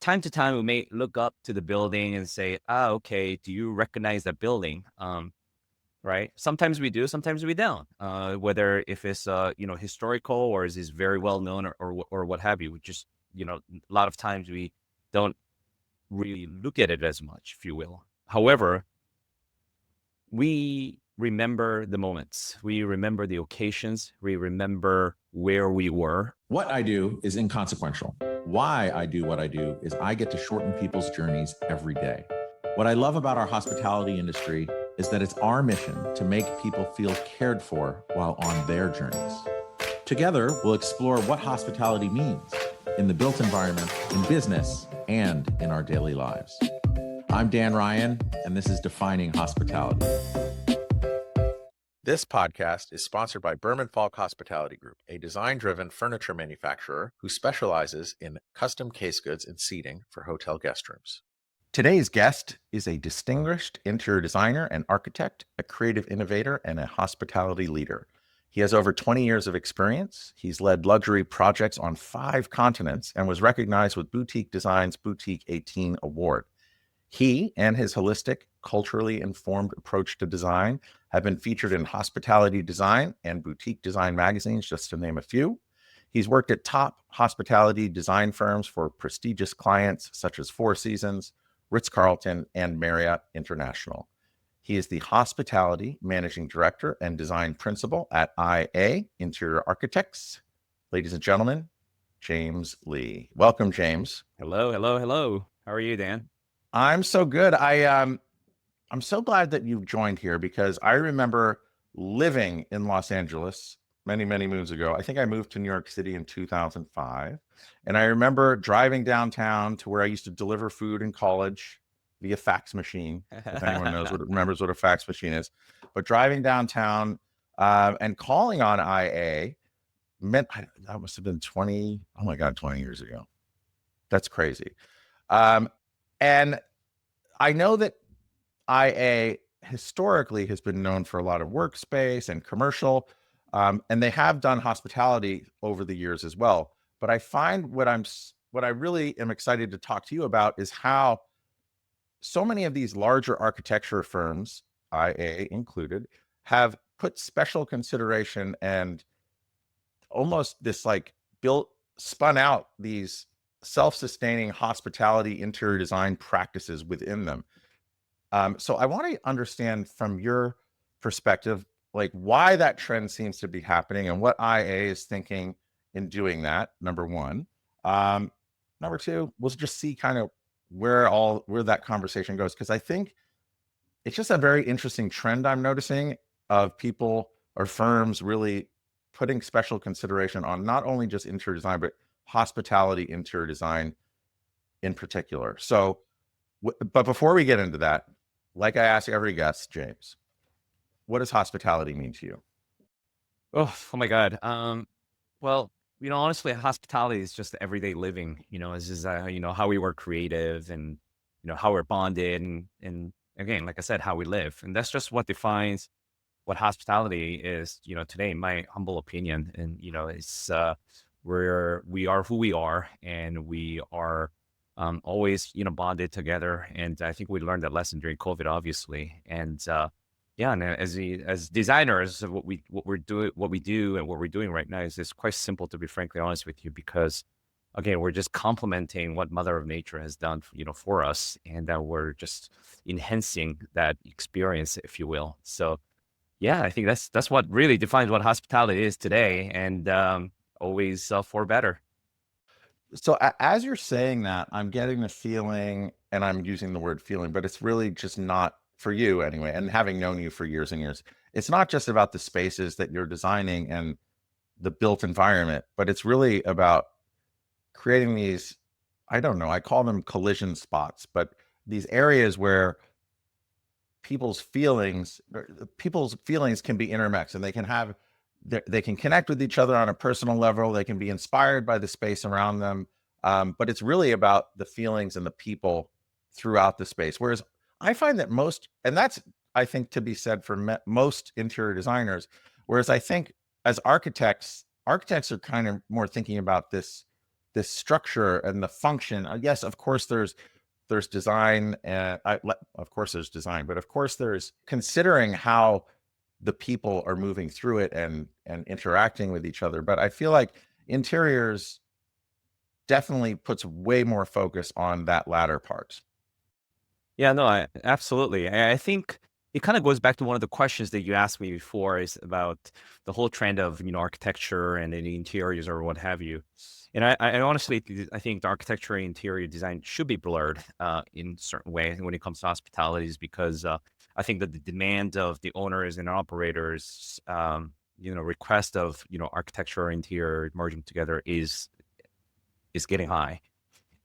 time to time, we may look up to the building and say, okay, do you recognize that building? Right? Sometimes we do, sometimes we don't. Whether if it's historical or is this very well known or what have you. We just a lot of times we don't really look at it as much, if you will. However, we remember the moments, we remember the occasions, we remember where we were. What I do is inconsequential. Why I do what I do is I get to shorten people's journeys every day. What I love about our hospitality industry is that it's our mission to make people feel cared for while on their journeys. Together, we'll explore what hospitality means in the built environment, in business, and in our daily lives. I'm Dan Ryan, and this is Defining Hospitality. This podcast is sponsored by Berman Falk Hospitality Group, a design-driven furniture manufacturer who specializes in custom case goods and seating for hotel guest rooms. Today's guest is a distinguished interior designer and architect, a creative innovator, and a hospitality leader. He has over 20 years of experience. He's led luxury projects on 5 continents and was recognized with Boutique Design's Boutique 18 Award. He and his holistic, culturally informed approach to design have been featured in Hospitality Design and Boutique Design magazines, just to name a few. He's worked at top hospitality design firms for prestigious clients such as Four Seasons, Ritz-Carlton, and Marriott International. He is the Hospitality Managing Director and Design Principal at IA Interior Architects. Ladies and gentlemen, James Lee. Welcome, James. Hello, hello, hello. How are you, Dan? I'm so good. I'm so glad that you've joined here because I remember living in Los Angeles many, many moons ago. I think I moved to New York City in 2005. And I remember driving downtown to where I used to deliver food in college via fax machine, if anyone remembers what a fax machine is. But driving downtown and calling on IA meant that must have been 20 years ago. That's crazy. And I know that IA historically has been known for a lot of workspace and commercial, and they have done hospitality over the years as well. But I find what I really am excited to talk to you about is how so many of these larger architecture firms, IA included, have put special consideration and almost this spun out these self-sustaining hospitality interior design practices within them. So I want to understand from your perspective, why that trend seems to be happening and what IA is thinking in doing that, number one. Number two, we'll just see kind of where that conversation goes, because I think it's just a very interesting trend I'm noticing of people or firms really putting special consideration on not only just interior design, but hospitality interior design in particular. So, but before we get into that, like I ask every guest, James, what does hospitality mean to you? Oh my God. Well, honestly, hospitality is just everyday living. It's just how we were creative and how we're bonded and again, like I said, how we live, and that's just what defines what hospitality is. Today, in my humble opinion, and it's we are who we are, and we are always bonded together. And I think we learned that lesson during COVID, obviously. And yeah, and as designers, what we do and what we're doing right now is quite simple, to be frankly honest with you, because again, we're just complementing what Mother of Nature has done for us, and that we're just enhancing that experience, if you will. So yeah, I think that's what really defines what hospitality is today, and always for better. So as you're saying that, I'm getting the feeling, and I'm using the word feeling, but it's really just not for you anyway. And having known you for years and years, it's not just about the spaces that you're designing and the built environment, but it's really about creating these, I don't know, I call them collision spots, but these areas where people's feelings can be intermixed, and they can connect with each other on a personal level. They can be inspired by the space around them. But it's really about the feelings and the people throughout the space. Whereas I find that and that's, I think, to be said for most interior designers. Whereas I think as architects are kind of more thinking about this this structure and the function. Yes, of course there's design, and of course there's design, but of course there's considering how the people are moving through it and interacting with each other. But I feel like interiors definitely puts way more focus on that latter part. Yeah, no, absolutely. I think it kind of goes back to one of the questions that you asked me before is about the whole trend of, architecture and the interiors or what have you. And I honestly, I think the architecture and interior design should be blurred in certain ways when it comes to hospitalities, because I think that the demand of the owners and operators, request of, architecture or interior merging together is getting high.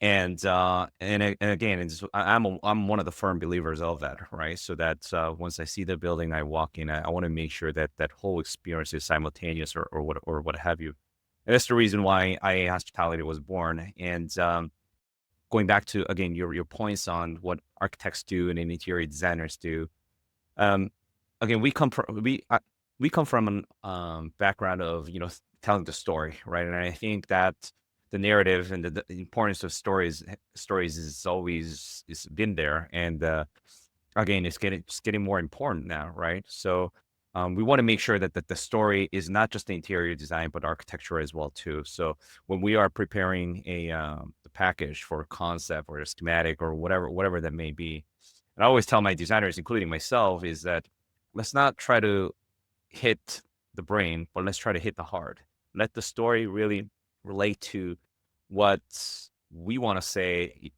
And again, I'm one of the firm believers of that, right? So that once I see the building, I walk in, I want to make sure that that whole experience is simultaneous or what have you. And that's the reason why IA Hospitality was born. And going back to again your points on what architects do and interior designers do. Um, Again, we come from an background of telling the story, right? And I think that the narrative and the importance of stories is always is been there, and again, it's getting more important now, right? So we want to make sure that the story is not just the interior design, but architecture as well too. So when we are preparing the package for a concept or a schematic or whatever that may be, and I always tell my designers, including myself, is that let's not try to hit the brain, but let's try to hit the heart. Let the story really relate to what we want to say,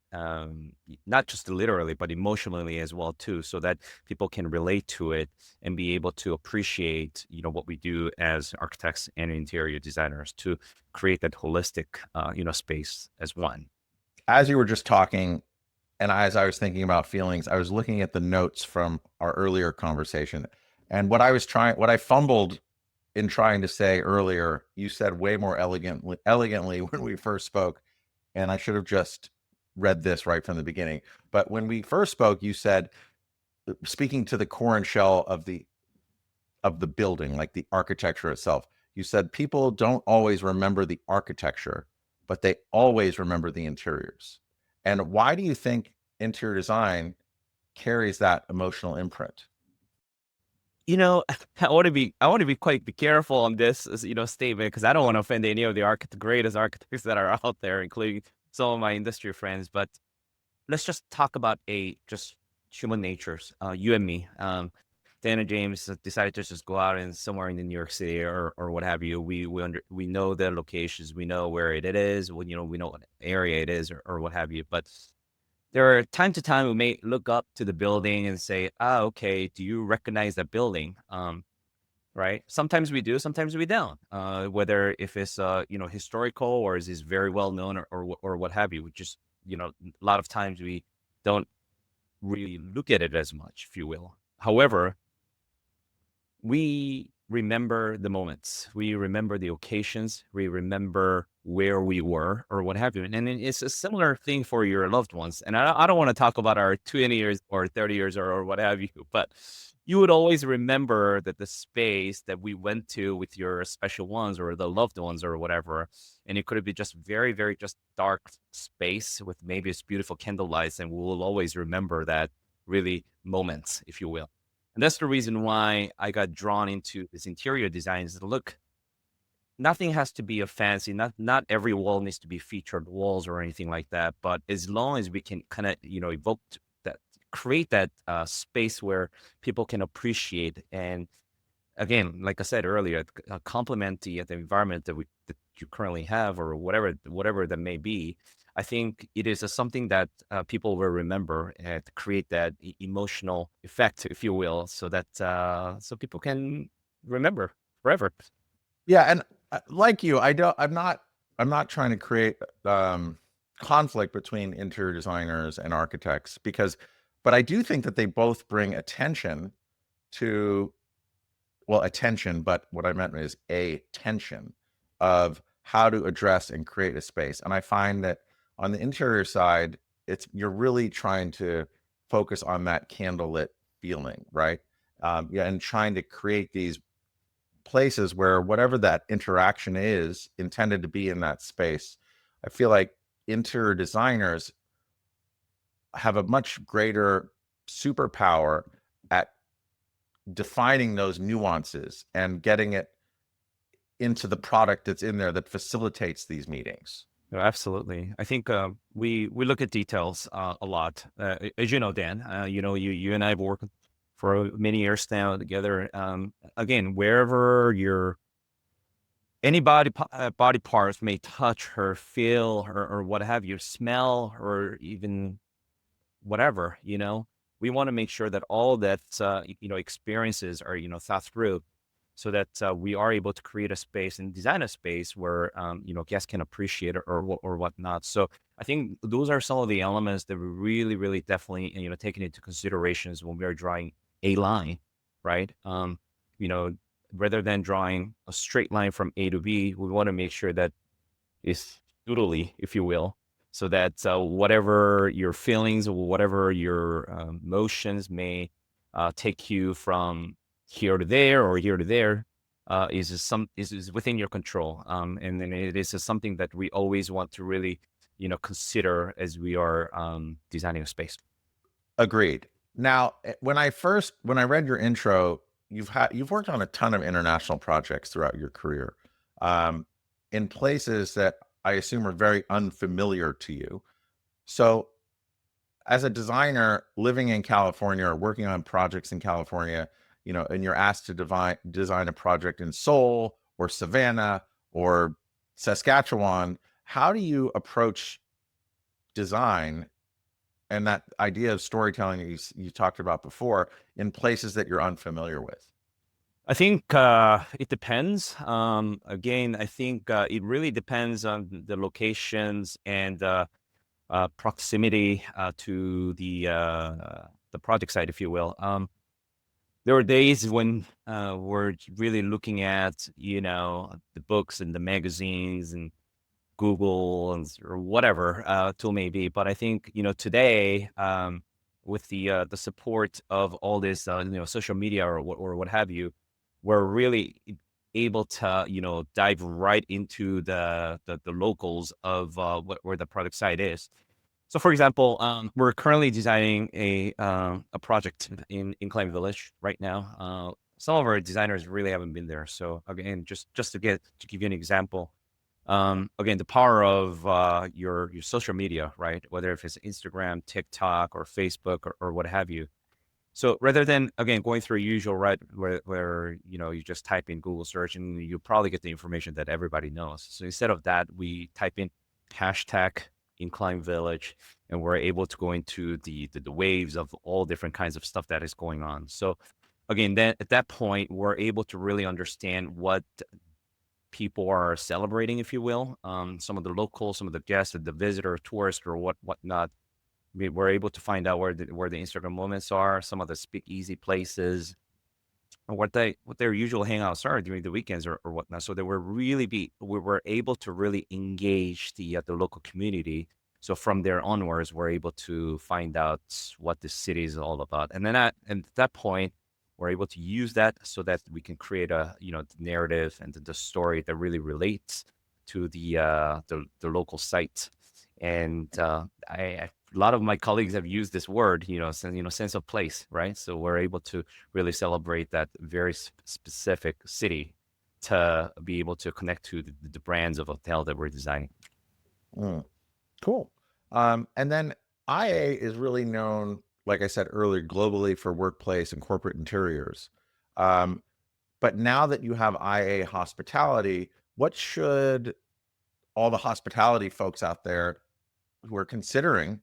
not just literally, but emotionally as well too, so that people can relate to it and be able to appreciate, what we do as architects and interior designers to create that holistic, space as one. As you were just talking, and as I was thinking about feelings, I was looking at the notes from our earlier conversation. And what I fumbled in trying to say earlier, you said way more elegantly when we first spoke. And I should have just read this right from the beginning. But when we first spoke, you said, speaking to the core and shell of the building, like the architecture itself, you said people don't always remember the architecture, but they always remember the interiors. And why do you think interior design carries that emotional imprint? You know, I want to be quite be careful on this, statement, because I don't want to offend any of the greatest architects that are out there, including some of my industry friends. But let's just talk about just human natures. You and me, Dan and James decided to just go out and somewhere in the New York City or what have you. We know the locations, we know where it is, we know what area it is or what have you. But there are time to time we may look up to the building and say, "Ah, okay, do you recognize that building?" Right? Sometimes we do, sometimes we don't. Whether if it's historical or is this very well known or what have you. We just a lot of times we don't really look at it as much, if you will. However, we remember the moments, we remember the occasions, we remember where we were or what have you. And it's a similar thing for your loved ones. And I don't want to talk about our 20 years or 30 years or what have you, but you would always remember that the space that we went to with your special ones or the loved ones or whatever. And it could be just very, very just dark space with maybe it's beautiful candle lights. And we will always remember that really moments, if you will. And that's the reason why I got drawn into this interior design is look, nothing has to be a fancy, not every wall needs to be featured walls or anything like that. But as long as we can kind of, evoke that, create that space where people can appreciate and again, like I said earlier, complement the environment that you currently have or whatever that may be. I think it is something that people will remember and create that emotional effect, if you will, so that so people can remember forever. Yeah, and like you, I'm not trying to create conflict between interior designers and architects because, but I do think that they both bring attention to, well, attention, but what I meant is a tension of how to address and create a space. And I find that on the interior side, you're really trying to focus on that candlelit feeling, right? Yeah, and trying to create these places where whatever that interaction is intended to be in that space, I feel like interior designers have a much greater superpower at defining those nuances and getting it into the product that's in there that facilitates these meetings. No, absolutely. I think we look at details a lot. As you know, Dan, you and I have worked for many years now together. Again, wherever your any body parts may touch or feel or what have you, smell or even whatever, we want to make sure that all that experiences are thought through, so that we are able to create a space and design a space where guests can appreciate it or whatnot. So I think those are some of the elements that we really, really definitely taking into considerations when we are drawing a line, right? You know, Rather than drawing a straight line from A to B, we want to make sure that is doodly, if you will, so that whatever your feelings or whatever your motions may take you from here to there or here to there is within your control, and then it is something that we always want to really consider as we are designing a space. Agreed. Now, when I read your intro, you've worked on a ton of international projects throughout your career, um, in places that I assume are very unfamiliar to you. So, as a designer living in California or working on projects in California, and you're asked to design a project in Seoul or Savannah or Saskatchewan, how do you approach design and that idea of storytelling that you talked about before in places that you're unfamiliar with? I think it depends. Again, I think it really depends on the locations and proximity to the project site, if you will. There were days when we're really looking at the books and the magazines and Google or whatever tool may be. But I think today, with the support of all this social media or what have you, we're really able to dive right into the locals of where the product site is. So, for example, we're currently designing a project in Incline Village right now. Some of our designers really haven't been there. So again, just to give you an example, again, the power of your social media, right? Whether if it's Instagram, TikTok, or Facebook, or what have you. So rather than again going through a usual right where you just type in Google search and you probably get the information that everybody knows. So instead of that, we type in hashtag Incline Village, and we're able to go into the waves of all different kinds of stuff that is going on. So again, then at that point, we're able to really understand what people are celebrating, if you will. Some of the locals, some of the guests, the visitor, tourist, or whatnot. We're able to find out where the Instagram moments are, some of the speakeasy places, and what their usual hangouts are during the weekends or whatnot. So that we were able to really engage the local community. So from there onwards, we're able to find out what the city is all about, and then at that point, we're able to use that so that we can create a narrative and the story that really relates to the local site. And a lot of my colleagues have used this word, sense of place, right? So we're able to really celebrate that very specific city to be able to connect to the brands of hotel that we're designing. Mm, cool. And then IA is really known, like I said earlier, globally for workplace and corporate interiors. Um, but now that you have IA hospitality, what should all the hospitality folks out there who are considering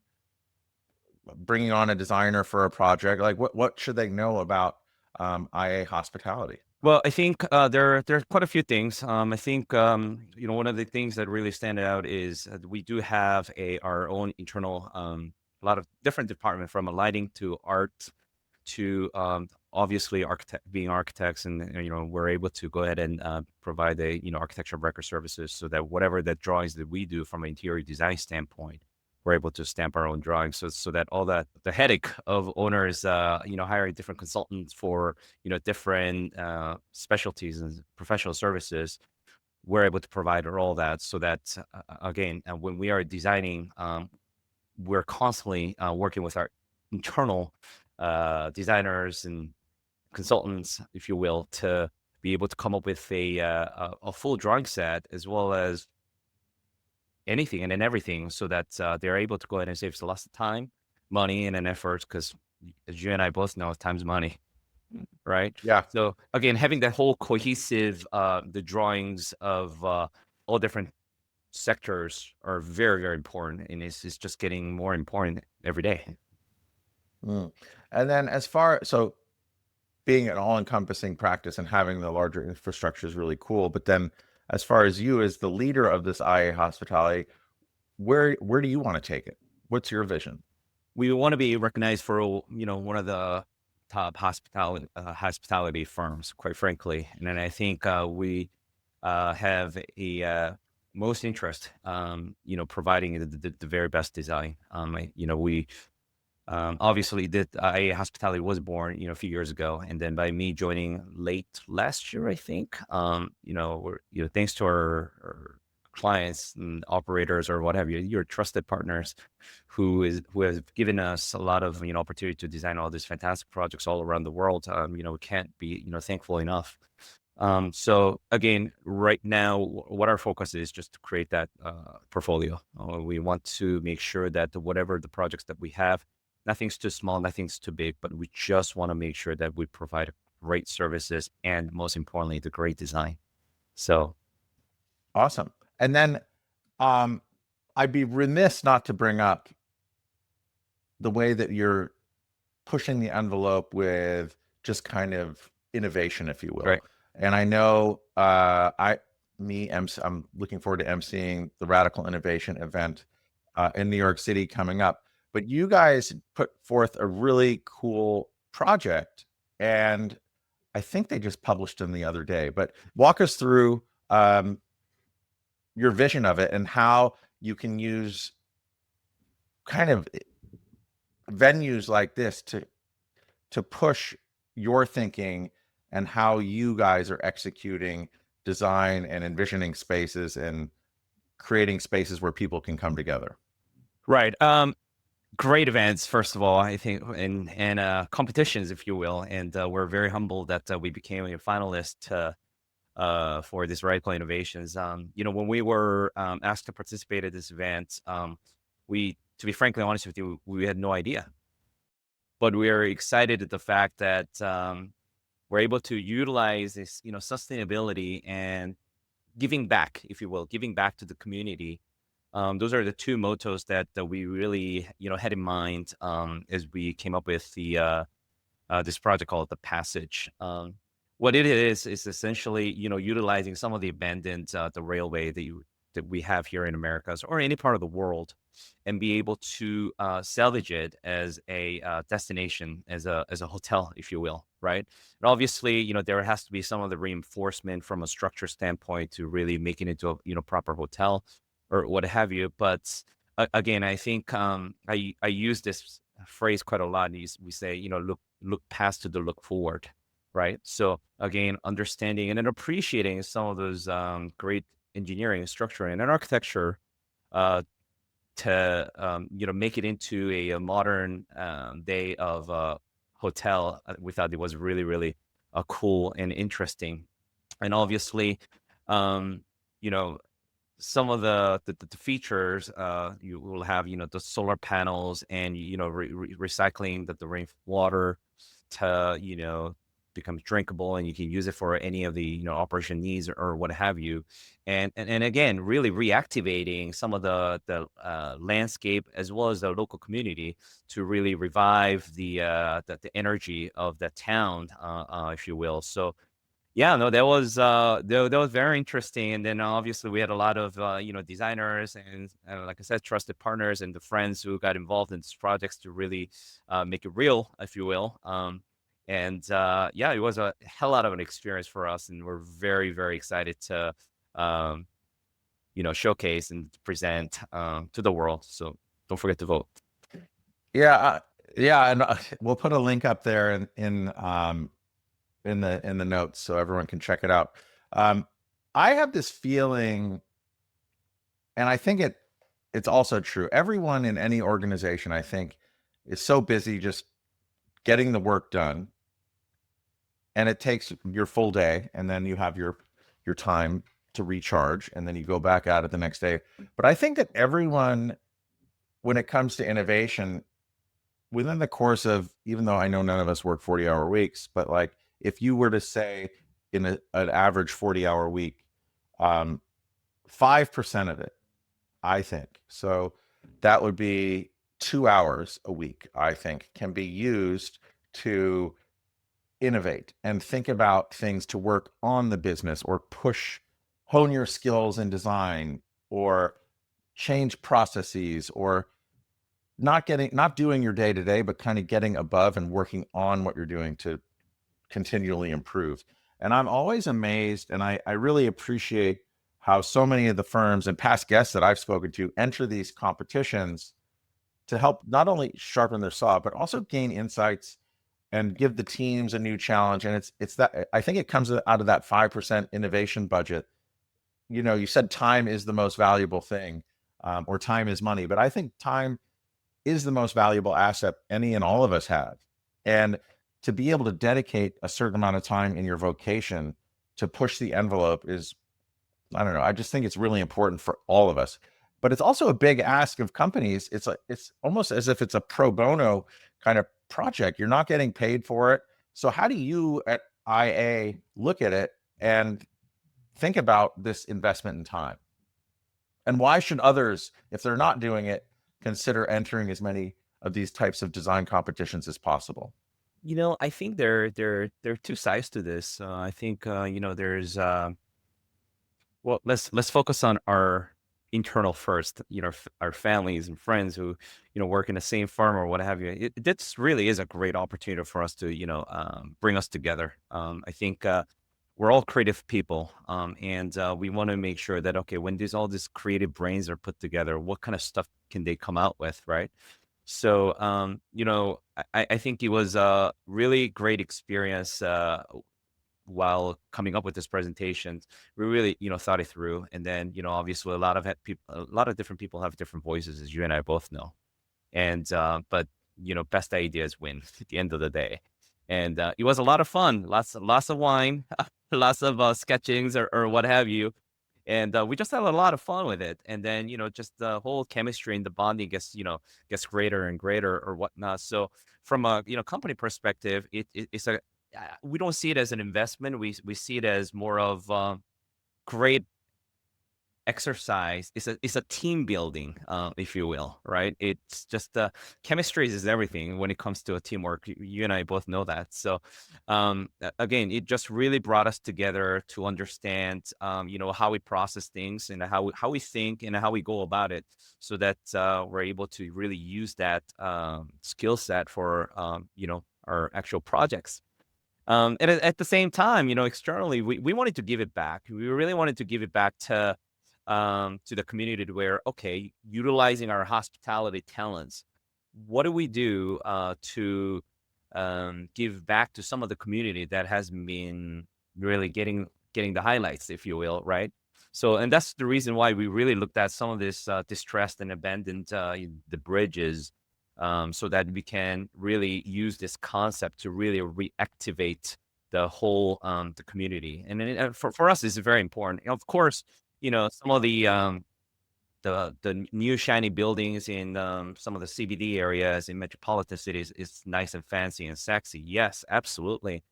bringing on a designer for a project, like what should they know about IA hospitality? Well, I think there are quite a few things. I think one of the things that really stand out is we do have our own internal a lot of different department, from lighting to art to obviously being architects, and we're able to go ahead and provide the architecture of record services, so that whatever the drawings that we do from an interior design standpoint, we're able to stamp our own drawings, so that all that the headache of owners hiring different consultants for different specialties and professional services, we're able to provide all that so that, again, when we are designing, we're constantly working with our internal designers and consultants, if you will, to be able to come up with a full drawing set as well as anything and then everything, so that they're able to go ahead and save us lots of time, money, and an effort. Because as you and I both know, time's money, right? Yeah. So again, having that whole cohesive, the drawings of all different sectors are very, very important, and it's just getting more important every day. Mm. And then as far so being an all-encompassing practice and having the larger infrastructure is really cool. But then as far as you as the leader of this IA hospitality, where do you want to take it? What's your vision? We want to be recognized for, one of the top hospitality firms, quite frankly. And then I think we have a most interest, providing the very best design. We obviously did IA hospitality was born, a few years ago, and then by me joining late last year, I think, we're, thanks to our clients and operators or what have you, your trusted partners, who has given us a lot of opportunity to design all these fantastic projects all around the world. We can't be thankful enough. So again, right now, what our focus is just to create that portfolio. We want to make sure that whatever the projects that we have, nothing's too small, nothing's too big, but we just want to make sure that we provide great services and most importantly, the great design. So Awesome. And then um, I'd be remiss not to bring up the way that you're pushing the envelope with just kind of innovation, if you will. right, And I know I'm looking forward to emceeing the Radical Innovation event in New York City coming up. But you guys put forth a really cool project, and I think they just published them the other day. But walk us through your vision of it and how you can use kind of venues like this to push your thinking and how you guys are executing design and envisioning spaces and creating spaces where people can come together. right. Great events, first of all, I think, and competitions, if you will. And we're very humbled that we became a finalist for this Radical Innovations. When we were asked to participate at this event, to be frankly honest with you, we had no idea. But we are excited at the fact that we're able to utilize this, sustainability and giving back, if you will, giving back to the community. Those are the two mottos that we really, had in mind as we came up with this project called The Passage. What it is essentially, utilizing some of the abandoned the railway that we have here in Americas or any part of the world, and be able to salvage it as a destination, as a hotel, if you will, right? And obviously, there has to be some of the reinforcement from a structure standpoint to really make it into a proper hotel or what have you. But again, I think I use this phrase quite a lot. We say, look past to the look forward, right? So again, understanding and then appreciating some of those great engineering, structure, and architecture uh, to make it into a modern day of hotel. We thought it was really, really cool and interesting, and obviously, um, you know some of the features, you will have, the solar panels and, recycling the rainwater to, become drinkable, and you can use it for any of the, operation needs or what have you. And again, really reactivating some of the landscape as well as the local community to really revive the energy of the town, if you will. So yeah, no, that was very interesting. And then obviously we had a lot of designers and like I said, trusted partners and the friends who got involved in these projects to really make it real, if you will. And yeah, it was a hell out of an experience for us, and we're very, very excited to um, showcase and present to the world. So don't forget to vote. Yeah, yeah, and we'll put a link up there in the notes so everyone can check it out. Um, I have this feeling, and I think it's also true. Everyone in any organization, I think, is so busy just getting the work done, and it takes your full day, and then you have your time to recharge, and then you go back at it the next day. But I think that everyone, when it comes to innovation, within the course of, even though I know none of us work 40-hour weeks, but like if you were to say in an average 40-hour week, 5% of it, I think. So that would be 2 hours a week, I think, can be used to innovate and think about things to work on the business or hone your skills in design or change processes or not doing your day to day, but kind of getting above and working on what you're doing to continually improve. And I'm always amazed, and I really appreciate how so many of the firms and past guests that I've spoken to enter these competitions to help not only sharpen their saw, but also gain insights and give the teams a new challenge. And it's that, I think it comes out of that 5% innovation budget. You know, you said time is the most valuable thing, or time is money, but I think time is the most valuable asset any and all of us have. And to be able to dedicate a certain amount of time in your vocation to push the envelope is, I don't know, I just think it's really important for all of us. But it's also a big ask of companies. It's almost as if it's a pro bono kind of project. You're not getting paid for it. So how do you at IA look at it and think about this investment in time? And why should others, if they're not doing it, consider entering as many of these types of design competitions as possible? I think there are two sides to this. I think there's well, let's focus on our internal first. Our families and friends who work in the same firm or what have you. This really is a great opportunity for us to bring us together. I think we're all creative people, and we want to make sure that okay, when all these creative brains are put together, what kind of stuff can they come out with, right? So, I think it was a really great experience while coming up with this presentation. We really, thought it through, and then, obviously, a lot of different people have different voices, as you and I both know. And but best ideas win at the end of the day. And it was a lot of fun, lots of wine, lots of sketchings or what have you. And we just had a lot of fun with it. And then just the whole chemistry and the bonding gets greater and greater or whatnot. So from a company perspective, it's we don't see it as an investment. We see it as more of great exercise. It's a team building, if you will, right? It's just chemistry is everything when it comes to a teamwork. You and I both know that. So again, it just really brought us together to understand how we process things and how we think and how we go about it, so that we're able to really use that skill set for our actual projects. And at the same time, externally, we wanted to give it back. We really wanted to give it back to the community, to where, okay, utilizing our hospitality talents, what do we do to give back to some of the community that has been really getting the highlights, if you will, right? So, and that's the reason why we really looked at some of this distressed and abandoned the bridges, so that we can really use this concept to really reactivate the whole the community. And then, for us, it's very important. And of course, some of the new shiny buildings in some of the CBD areas in metropolitan cities is nice and fancy and sexy. Yes, absolutely.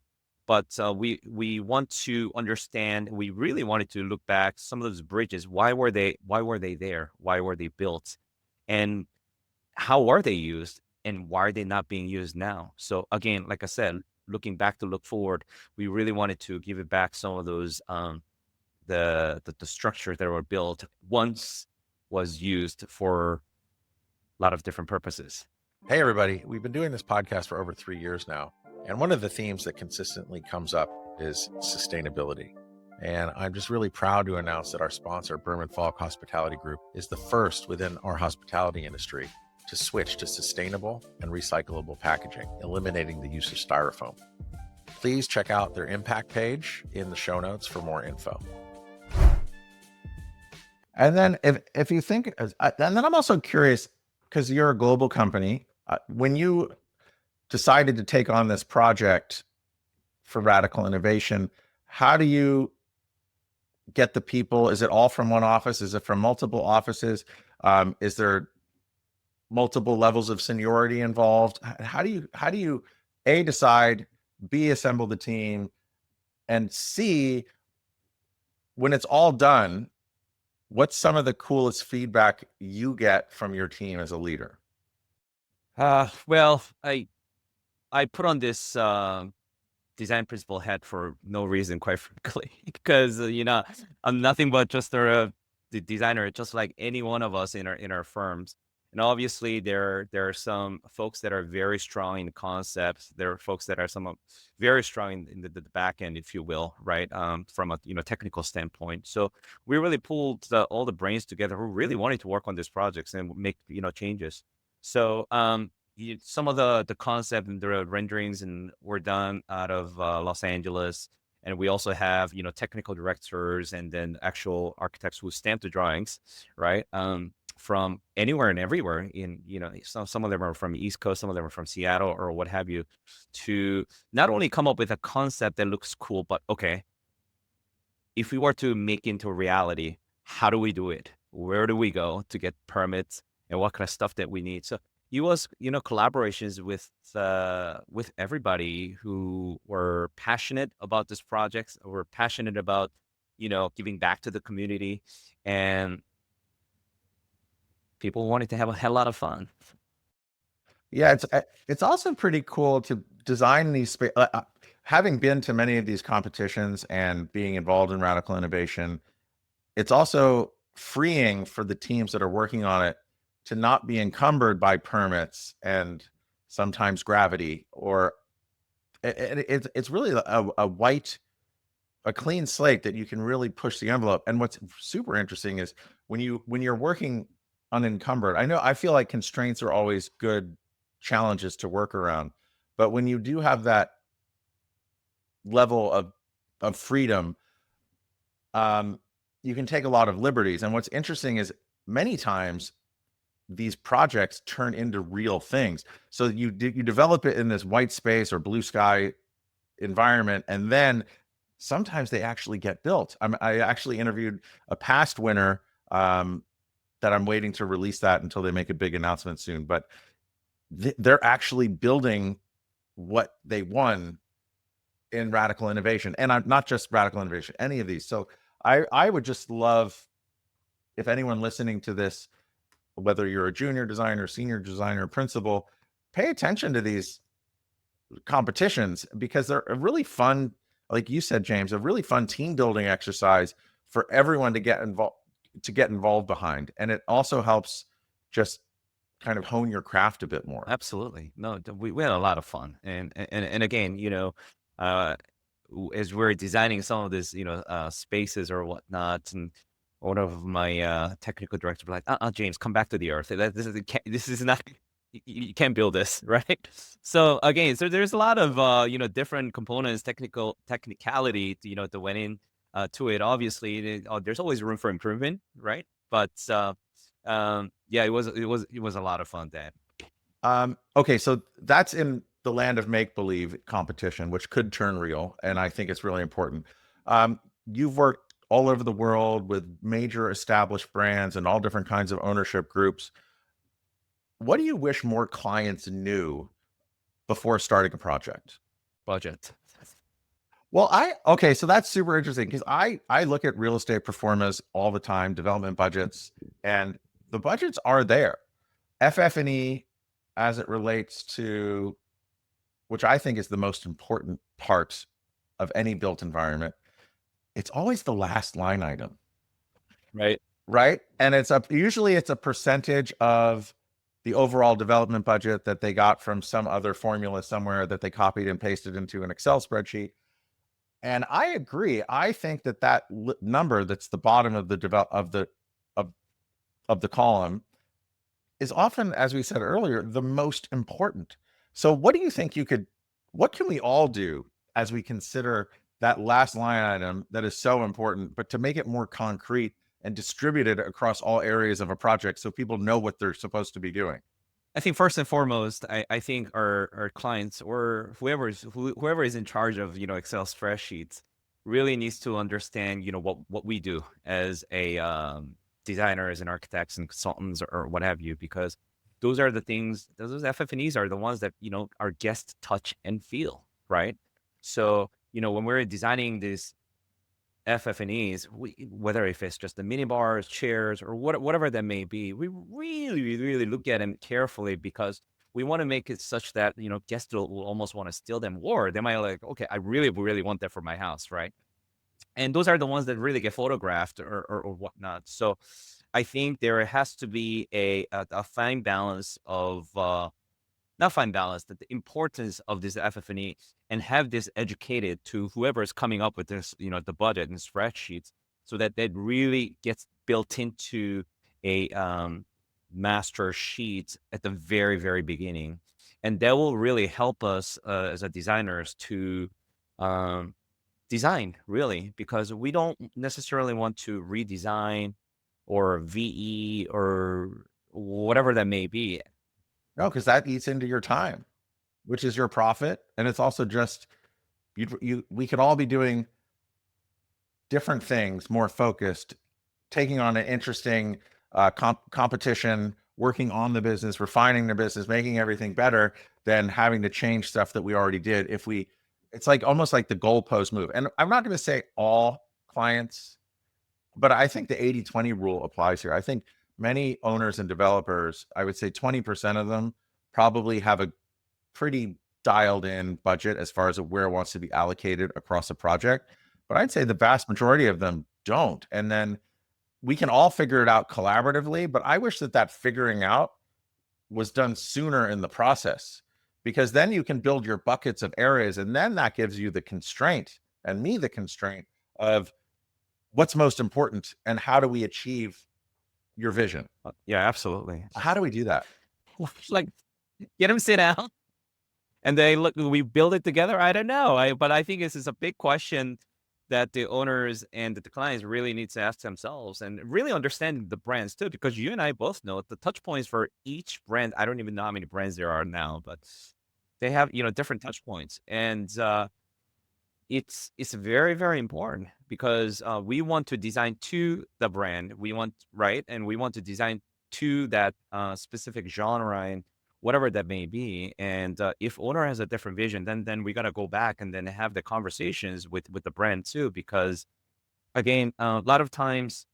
But we want to understand. We really wanted to look back some of those bridges. Why were they? Why were they there? Why were they built? And how are they used? And why are they not being used now? So again, like I said, looking back to look forward, we really wanted to give it back some of those the structures that were built once was used for a lot of different purposes. Hey, everybody. We've been doing this podcast for over 3 years now. And one of the themes that consistently comes up is sustainability. And I'm just really proud to announce that our sponsor, Berman Falk Hospitality Group, is the first within our hospitality industry to switch to sustainable and recyclable packaging, eliminating the use of styrofoam. Please check out their impact page in the show notes for more info. And then if you think, and then I'm also curious because you're a global company. When you decided to take on this project for radical innovation, how do you get the people? Is it all from one office? Is it from multiple offices? Is there multiple levels of seniority involved? How do you A, decide, B, assemble the team, and C, when it's all done, what's some of the coolest feedback you get from your team as a leader? Well, I put on this design principal hat for no reason, quite frankly, because I'm nothing but just the designer, just like any one of us in our firms. And obviously, there are some folks that are very strong in concepts. There are folks that are very strong in the back end, if you will, right? From a technical standpoint. So we really pulled all the brains together who really wanted to work on these projects and make changes. So some of the concept and the renderings and were done out of Los Angeles, and we also have technical directors and then actual architects who stamp the drawings, right? From anywhere and everywhere. Some of them are from East Coast, some of them are from Seattle or what have you, to not only come up with a concept that looks cool, but okay, if we were to make into reality, how do we do it? Where do we go to get permits and what kind of stuff that we need? So it was, collaborations with everybody who were passionate about this project, were passionate about, giving back to the community, and people wanted to have a hell lot of fun. Yeah, it's also pretty cool to design these having been to many of these competitions and being involved in radical innovation, it's also freeing for the teams that are working on it to not be encumbered by permits and sometimes gravity, or it's really a clean slate that you can really push the envelope. And what's super interesting is when you're working unencumbered, I feel like constraints are always good challenges to work around, but when you do have that level of freedom, you can take a lot of liberties. And what's interesting is many times these projects turn into real things. So you develop it in this white space or blue sky environment, and then sometimes they actually get built. I actually interviewed a past winner that I'm waiting to release that until they make a big announcement soon. But they're actually building what they won in radical innovation, and I'm not just radical innovation, any of these. So I would just love if anyone listening to this, whether you're a junior designer, senior designer, principal, pay attention to these competitions because they're a really fun, like you said, James, a really fun team building exercise for everyone to get involved behind. And it also helps just kind of hone your craft a bit more. Absolutely. No, we had a lot of fun. And again, uh, as we're designing some of this, spaces or whatnot, and one of my technical directors were like, James, come back to the earth. This is not, you can't build this, right? So again, so there's a lot of, different components, technicality, that went in to it. Obviously, there's always room for improvement, right? But yeah, it was a lot of fun, Dan. Okay, so that's in the land of make believe competition, which could turn real, and I think it's really important. You've worked all over the world with major established brands and all different kinds of ownership groups. What do you wish more clients knew before starting a project? Budget. Well, okay, so that's super interesting because I look at real estate performance all the time, development budgets, and the budgets are there. FF&E as it relates to, which I think is the most important part of any built environment, it's always the last line item, Right. right? And usually it's a percentage of the overall development budget that they got from some other formula somewhere that they copied and pasted into an Excel spreadsheet. And I agree. I think that number that's the bottom of the column is often, as we said earlier, the most important. So what do you think what can we all do as we consider that last line item that is so important, but to make it more concrete and distributed across all areas of a project so people know what they're supposed to be doing? I think first and foremost, I think our clients or whoever is in charge of, Excel spreadsheets really needs to understand, what we do as a designers and architects and consultants or what have you, because those are the things, those FF&Es are the ones that, our guests touch and feel, right? So, when we're designing this FF&Es, whether if it's just the mini bars, chairs, or whatever that may be, we really, really look at them carefully because we want to make it such that, guests will almost want to steal them, or they might like, okay, I really, really want that for my house, right? And those are the ones that really get photographed or whatnot. So I think there has to be a fine balance of not fine balance, the importance of this FF&E and have this educated to whoever is coming up with this, the budget and spreadsheets, so that that really gets built into a master sheet at the very, very beginning. And that will really help us as a designers to um, design really, because we don't necessarily want to redesign or VE or whatever that may be. No, because that eats into your time, which is your profit. And it's also just, we could all be doing different things, more focused, taking on an interesting competition, working on the business, refining the business, making everything better than having to change stuff that we already did. It's like almost like the goalpost move. And I'm not going to say all clients, but I think the 80-20 rule applies here. I think many owners and developers, I would say 20% of them probably have a pretty dialed in budget as far as where it wants to be allocated across a project. But I'd say the vast majority of them don't. And then we can all figure it out collaboratively. But I wish that figuring out was done sooner in the process, because then you can build your buckets of areas. And then that gives you the constraint, and me the constraint of what's most important and how do we achieve your vision. Yeah, absolutely. How do we do that? Like, get them sit down and they look, we build it together. I don't know. But I think this is a big question that the owners and the clients really need to ask themselves, and really understand the brands too, because you and I both know the touch points for each brand. I don't even know how many brands there are now, but they have, different touch points. And it's very, very important because we want to design to the brand. We want, right, and we want to design to that specific genre and whatever that may be. And if owner has a different vision, then we got to go back and then have the conversations with the brand too, because again, a lot of times,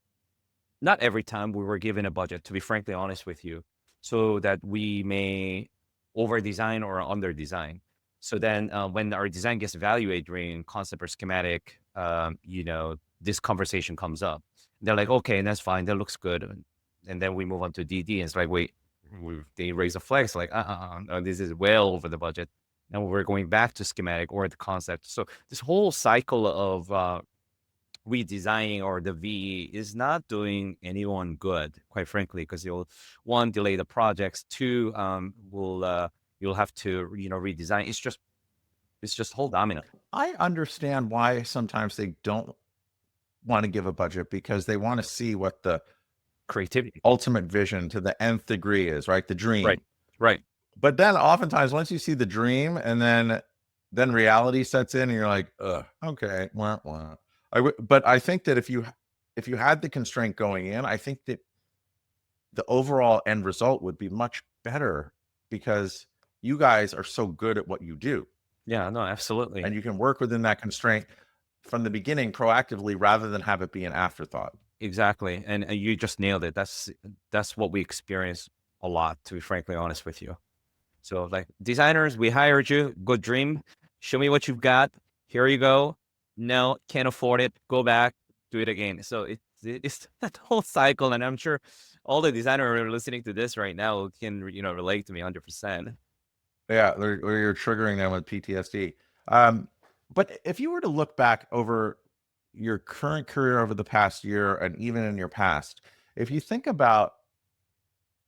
not every time, we were given a budget, to be frankly honest with you, so that we may over design or under design. So then when our design gets evaluated during concept or schematic, this conversation comes up. They're like, okay, that's fine. That looks good. And then we move on to DD. And it's like, wait, they raise a flag. It's like, no, this is well over the budget. And we're going back to schematic or the concept. So this whole cycle of redesigning or the V is not doing anyone good, quite frankly, because you'll, one, delay the projects, two, will you'll have to redesign. It's just whole domino. I understand why sometimes they don't want to give a budget, because they want to see what the Creativity. ultimate vision to the nth degree is, right? The dream. Right. But then oftentimes once you see the dream and then reality sets in and you're like, okay, wah, wah. But I think that if you had the constraint going in, I think that the overall end result would be much better, because you guys are so good at what you do. Yeah, no, absolutely. And you can work within that constraint from the beginning proactively rather than have it be an afterthought. Exactly. And you just nailed it. That's what we experience a lot, to be frankly honest with you. So like, designers, we hired you, good dream. Show me what you've got. Here you go. No, can't afford it. Go back, do it again. So it's that whole cycle. And I'm sure all the designers who are listening to this right now can, relate to me 100%. Yeah, or you're triggering them with PTSD. But if you were to look back over your current career over the past year and even in your past, if you think about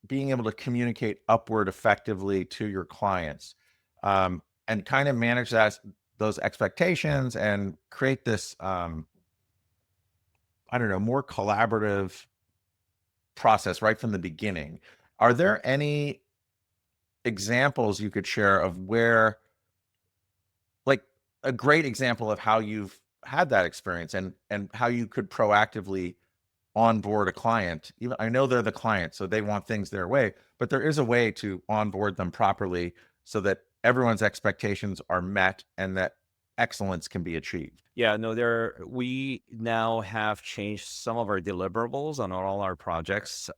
being able to communicate upward effectively to your clients, and kind of manage those expectations and create this I don't know, more collaborative process right from the beginning. Are there any examples you could share of where, like, a great example of how you've had that experience and how you could proactively onboard a client? Even I know they're the client, so they want things their way, but there is a way to onboard them properly so that everyone's expectations are met and that excellence can be achieved. Yeah, no, we now have changed some of our deliverables on all our projects,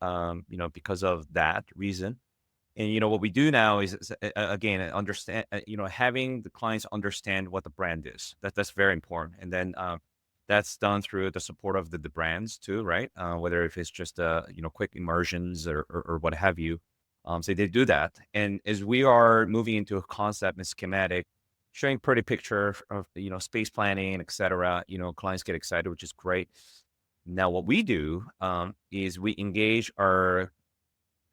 because of that reason. And what we do now is again understand, having the clients understand what the brand is. That's very important. And then that's done through the support of the brands too, right? Whether if it's just quick immersions or what have you. So they do that. And as we are moving into a concept and schematic, showing pretty picture of space planning, et cetera, clients get excited, which is great. Now what we do is we engage our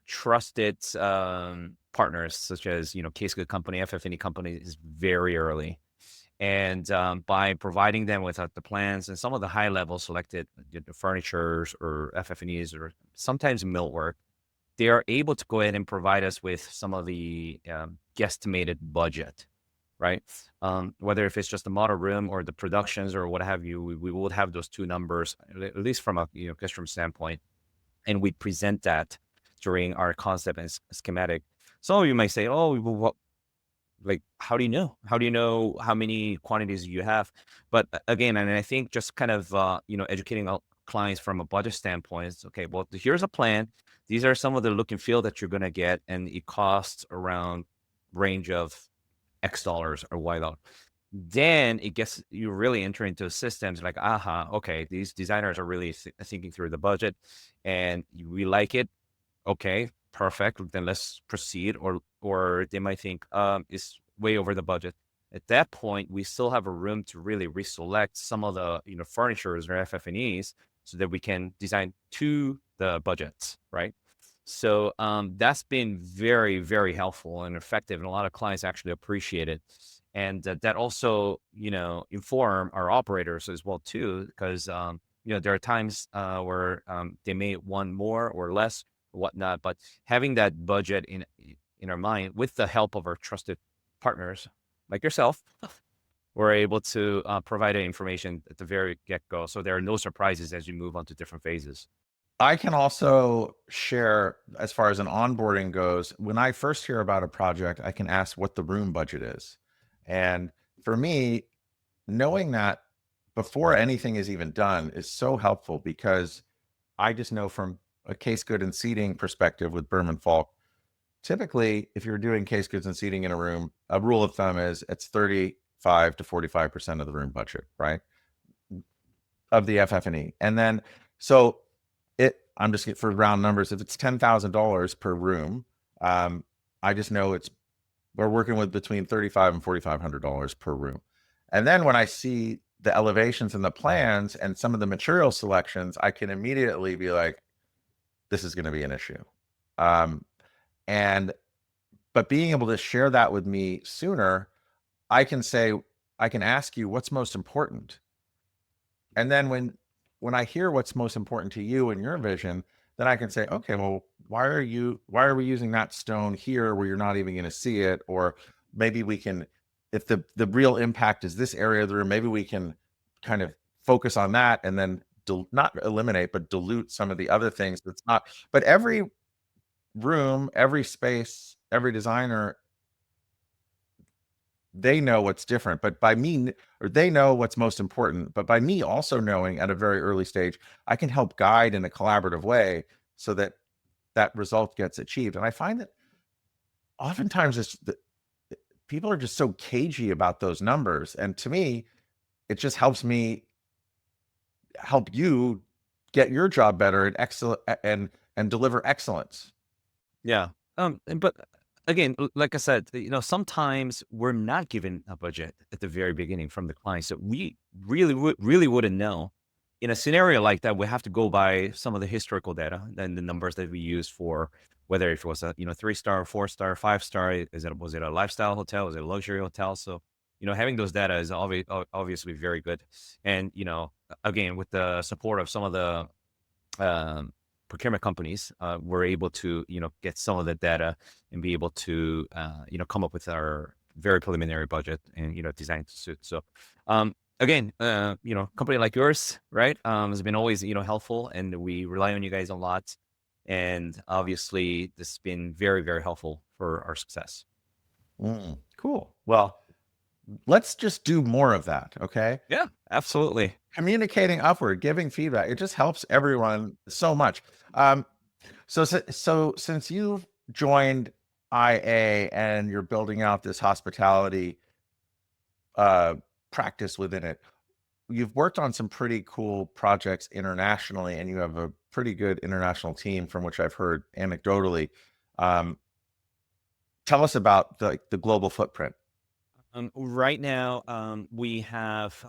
trusted partners such as case good company, FF&E company is very early. And by providing them with the plans and some of the high level selected furnitures or FF&Es or sometimes millwork, they are able to go ahead and provide us with some of the guesstimated budget, right? Whether if it's just the model room or the productions or what have you, we would have those two numbers, at least from a customer standpoint, and we present that during our concept and schematic. Some of you might say, "Oh, well, like, how do you know? How do you know how many quantities you have?" But again, and I think just kind of educating our clients from a budget standpoint is okay. Well, here's a plan. These are some of the look and feel that you're gonna get, and it costs around range of X dollars or Y dollars. Then it gets you really enter into systems like, aha, okay, these designers are really thinking through the budget, and we like it. Okay, perfect. Then let's proceed. Or they might think, it's way over the budget. At that point, we still have a room to really reselect some of the furnitures or FF&Es so that we can design to the budgets, right? So that's been very, very helpful and effective, and a lot of clients actually appreciate it. And that also, inform our operators as well too, because there are times where they may want more or less, whatnot. But having that budget in our mind, with the help of our trusted partners like yourself, we're able to provide that information at the very get go, so there are no surprises as you move on to different phases. I can also share as far as an onboarding goes. When I first hear about a project, I can ask what the room budget is. And for me, knowing that before anything is even done is so helpful because I just know from a case good and seating perspective with Berman Falk, typically, if you're doing case goods and seating in a room, a rule of thumb is it's 35 to 45% of the room budget, right? Of the FF&E. And then, so I'm just for round numbers, if it's $10,000 per room, I just know we're working with between $3,500 and $4,500 per room. And then when I see the elevations and the plans and some of the material selections, I can immediately be like, this is going to be an issue. But being able to share that with me sooner, I can ask you what's most important. And then when I hear what's most important to you and your vision, then I can say, okay, well, why are we using that stone here where you're not even going to see it? Or maybe we can, if the real impact is this area of the room, maybe we can kind of focus on that and then not eliminate, but dilute some of the other things. That's not, but every room, every space, every designer, they know what's different, but by me, or they know what's most important, but by me also knowing at a very early stage, I can help guide in a collaborative way so that that result gets achieved. And I find that oftentimes people are just so cagey about those numbers. And to me, it just helps me help you get your job better and excellent and deliver excellence. Yeah. But again, like I said, sometimes we're not given a budget at the very beginning from the client, so we really wouldn't know. In a scenario like that, we have to go by some of the historical data and the numbers that we use for whether if it was a 3-star, 4-star, 5-star. Was it a lifestyle hotel? Was it a luxury hotel? So having those data is obviously very good. And, again, with the support of some of the um, procurement companies, we're able to, get some of the data and be able to, come up with our very preliminary budget and, design to suit. So, again, company like yours, right, has been always, helpful, and we rely on you guys a lot. And obviously, this has been very, very helpful for our success. Cool. Well, let's just do more of that. Okay. Yeah, absolutely. Communicating upward, giving feedback. It just helps everyone so much. Um, so since you've joined IA and you're building out this hospitality uh, practice within it, you've worked on some pretty cool projects internationally, and you have a pretty good international team from which I've heard anecdotally. Um, Tell us about the global footprint. Right now, we have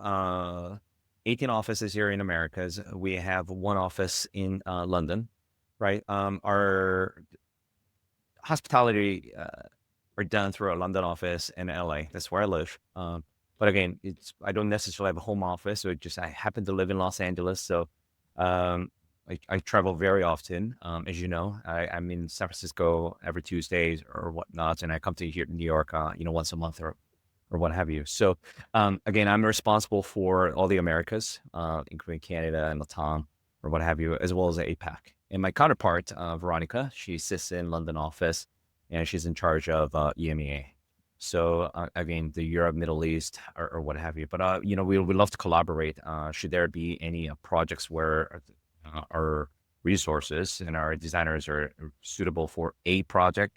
18 offices here in Americas. We have one office in London, right? Our hospitality are done through a London office in LA. That's where I live. But again, I don't necessarily have a home office. So I happen to live in Los Angeles. So um, I travel very often. As you know, I'm in San Francisco every Tuesdays or whatnot, and I come to here to New York, once a month or what have you. So again, I'm responsible for all the Americas, including Canada and Latam or what have you, as well as the APAC. And my counterpart, Veronica, she sits in London office, and she's in charge of EMEA. So again, the Europe, Middle East, or what have you. But we love to collaborate. Should there be any projects where our resources and our designers are suitable for a project,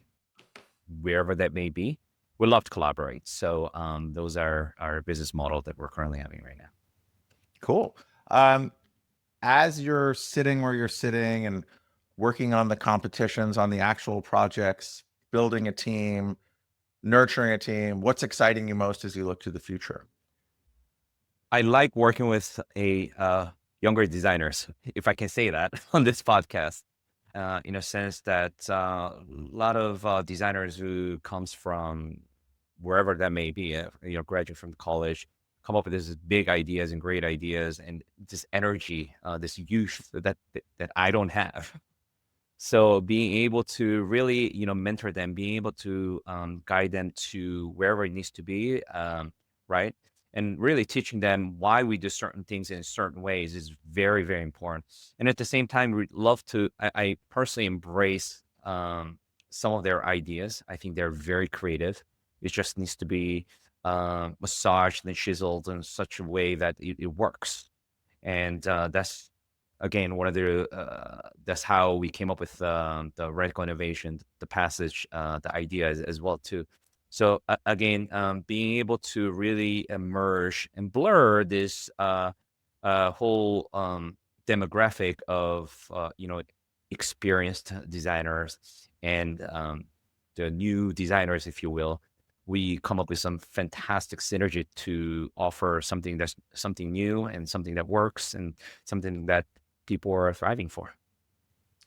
wherever that may be, we love to collaborate. So those are our business model that we're currently having right now. Cool. As you're sitting where you're sitting and working on the competitions, on the actual projects, building a team, nurturing a team, what's exciting you most as you look to the future? I like working with younger designers, if I can say that on this podcast, in a sense that a lot of designers who comes from wherever that may be, graduate from college, come up with these big ideas and great ideas and this energy, this youth that I don't have. So being able to really, mentor them, being able to guide them to wherever it needs to be, right? And really teaching them why we do certain things in certain ways is very, very important. And at the same time, we love to, I personally embrace some of their ideas. I think they're very creative. It just needs to be massaged and chiseled in such a way that it works. And that's again one of the that's how we came up with the radical innovation, the passage, the idea as well too. So again, being able to really emerge and blur this whole demographic of experienced designers and the new designers, if you will, we come up with some fantastic synergy to offer something new and something that works and something that people are thriving for.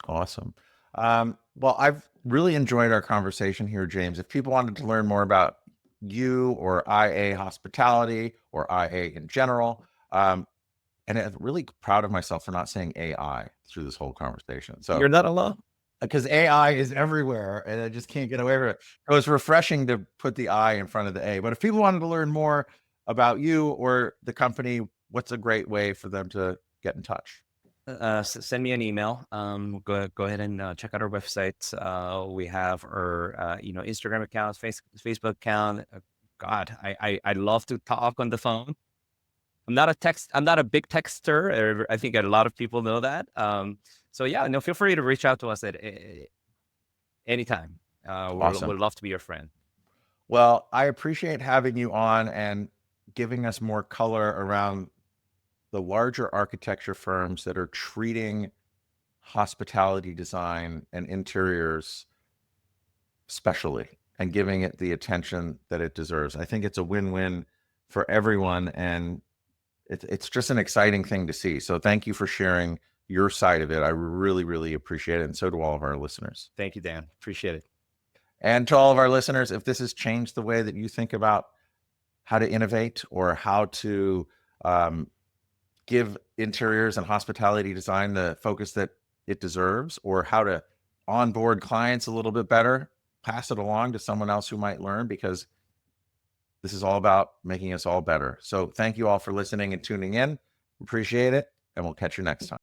Awesome. Well, I've really enjoyed our conversation here, James. If people wanted to learn more about you or IA hospitality or IA in general, and I'm really proud of myself for not saying AI through this whole conversation. So You're not alone. because AI is everywhere and I just can't get away from it. So it's refreshing to put the I in front of the A. But if people wanted to learn more about you or the company, what's a great way for them to get in touch? Send me an email. Go ahead and check out our website. We have our Instagram account, Facebook account. God, I love to talk on the phone. I'm not a big texter. I think a lot of people know that. So yeah, no, feel free to reach out to us at anytime. Awesome. We'd love to be your friend. Well, I appreciate having you on and giving us more color around the larger architecture firms that are treating hospitality design and interiors specially and giving it the attention that it deserves. I think it's a win-win for everyone, and it's just an exciting thing to see. So thank you for sharing your side of it. I really, really appreciate it, and so do all of our listeners. Thank you, Dan. Appreciate it. And to all of our listeners, if this has changed the way that you think about how to innovate or how to give interiors and hospitality design the focus that it deserves, or how to onboard clients a little bit better, pass it along to someone else who might learn, because this is all about making us all better. So thank you all for listening and tuning in. Appreciate it. And we'll catch you next time.